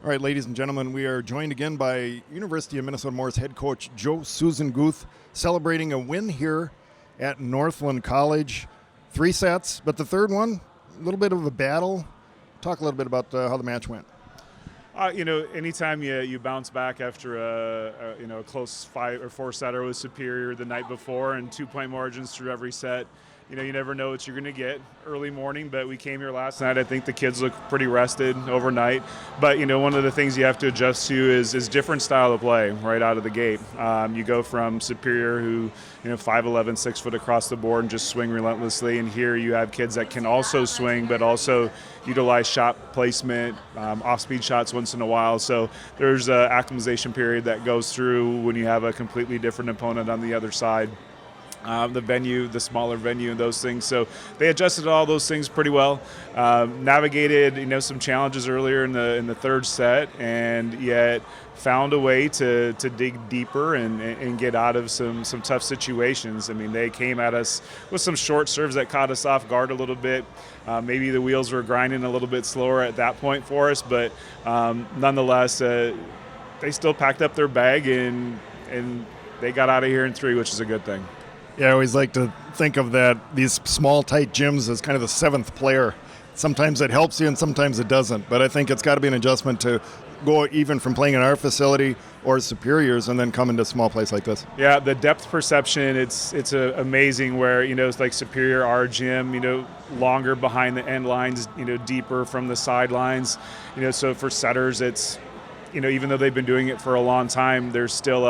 All right, ladies and gentlemen, we are joined again by University of Minnesota Morris head coach Joe Sussenguth, celebrating a win here at Northland College. 3 sets, but the third one, a little bit of a battle. Talk a little bit about how the match went. Anytime you bounce back after a close 5 or 4 setter was Superior the night before and 2-point margins through every set, you never know what you're going to get early morning. But we came here last night. I think the kids look pretty rested overnight. But one of the things you have to adjust to is different style of play right out of the gate. You go from Superior, who 5'11", 6 foot across the board, and just swing relentlessly. And here you have kids that can also swing, but also utilize shot placement, off-speed shots once in a while. So there's an acclimatization period that goes through when you have a completely different opponent on the other side. The venue, the smaller venue, and those things. So they adjusted all those things pretty well. Navigated, some challenges earlier in the third set, and yet found a way to dig deeper and get out of some tough situations. I mean, they came at us with some short serves that caught us off guard a little bit. Maybe the wheels were grinding a little bit slower at that point for us, but nonetheless, they still packed up their bag and they got out of here in 3, which is a good thing. Yeah, I always like to think of these small, tight gyms as kind of the 7th player. Sometimes it helps you and sometimes it doesn't. But I think it's got to be an adjustment to go even from playing in our facility or Superiors and then come into a small place like this. Yeah, the depth perception, it's amazing where, it's like Superior, our gym, longer behind the end lines, deeper from the sidelines. So for setters, it's, even though they've been doing it for a long time, there's still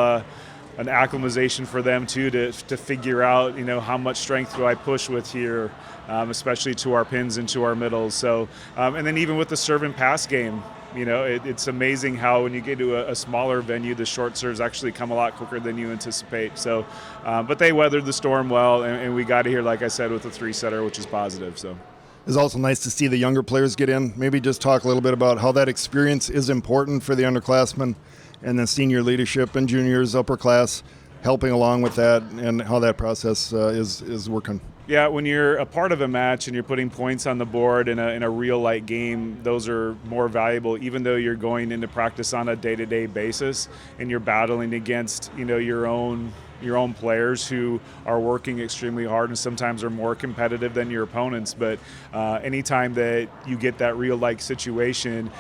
an acclimatization for them too to figure out how much strength do I push with here, especially to our pins and to our middles. So and then even with the serve and pass game, it's amazing how when you get to a smaller venue, the short serves actually come a lot quicker than you anticipate. So but they weathered the storm well, and we got to here, like I said, with a 3-setter, which is positive. So it's also nice to see the younger players get in. Maybe just talk a little bit about how that experience is important for the underclassmen and then senior leadership and juniors, upper class, helping along with that and how that process is working. Yeah, when you're a part of a match and you're putting points on the board in a real-life game, those are more valuable, even though you're going into practice on a day-to-day basis and you're battling against, your own players who are working extremely hard and sometimes are more competitive than your opponents. But anytime that you get that real-life situation,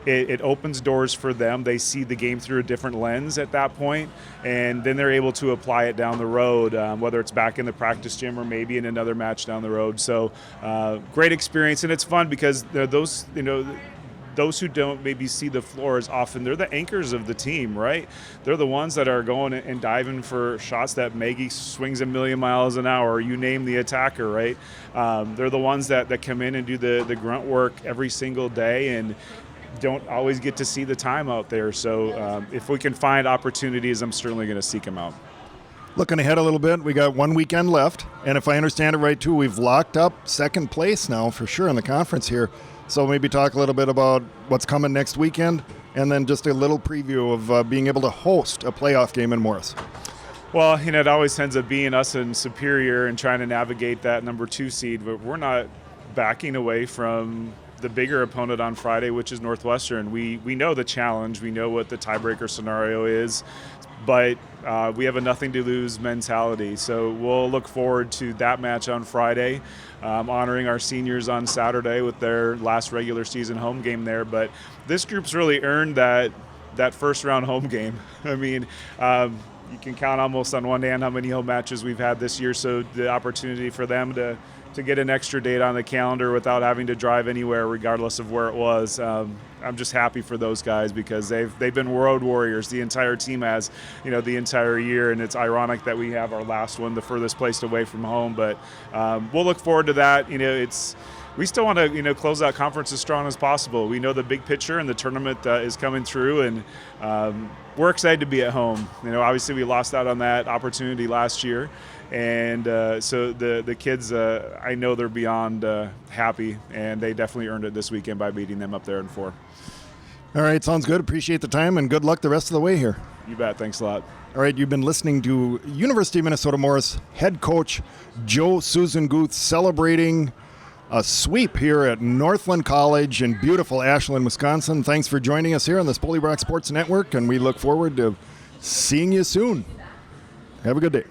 it opens doors for them. They see the game through a different lens at that point, and then they're able to apply it down the road, whether it's back in the practice gym or maybe in another match down the road. So great experience, and it's fun because those who don't maybe see the floor as often, they're the anchors of the team, right? They're the ones that are going and diving for shots that Maggie swings a million miles an hour. You name the attacker, right? They're the ones that come in and do the grunt work every single day and don't always get to see the time out there. So if we can find opportunities, I'm certainly going to seek them out. Looking ahead a little bit, we got 1 weekend left, and if I understand it right too, we've locked up 2nd place now for sure in the conference here. So maybe talk a little bit about what's coming next weekend, and then just a little preview of being able to host a playoff game in Morris. Well, it always ends up being us in Superior and trying to navigate that number 2 seed, but we're not backing away from the bigger opponent on Friday, which is Northwestern. We know the challenge. We know what the tiebreaker scenario is, but we have a nothing to lose mentality. So we'll look forward to that match on Friday, honoring our seniors on Saturday with their last regular season home game there. But this group's really earned that first round home game. I mean, you can count almost on one hand how many home matches we've had this year. So the opportunity for them to get an extra date on the calendar without having to drive anywhere, regardless of where it was. I'm just happy for those guys because they've been road warriors. The entire team has, the entire year, and it's ironic that we have our last one the furthest place away from home. But we'll look forward to that. We still want to, close out conference as strong as possible. We know the big picture and the tournament is coming through, and we're excited to be at home. Obviously we lost out on that opportunity last year, and so the kids, I know they're beyond happy, and they definitely earned it this weekend by beating them up there in 4. All right, sounds good. Appreciate the time, and good luck the rest of the way here. You bet. Thanks a lot. All right, you've been listening to University of Minnesota Morris head coach Joe Sussenguth celebrating a sweep here at Northland College in beautiful Ashland, Wisconsin. Thanks for joining us here on the Bully Rock Sports Network, and we look forward to seeing you soon. Have a good day.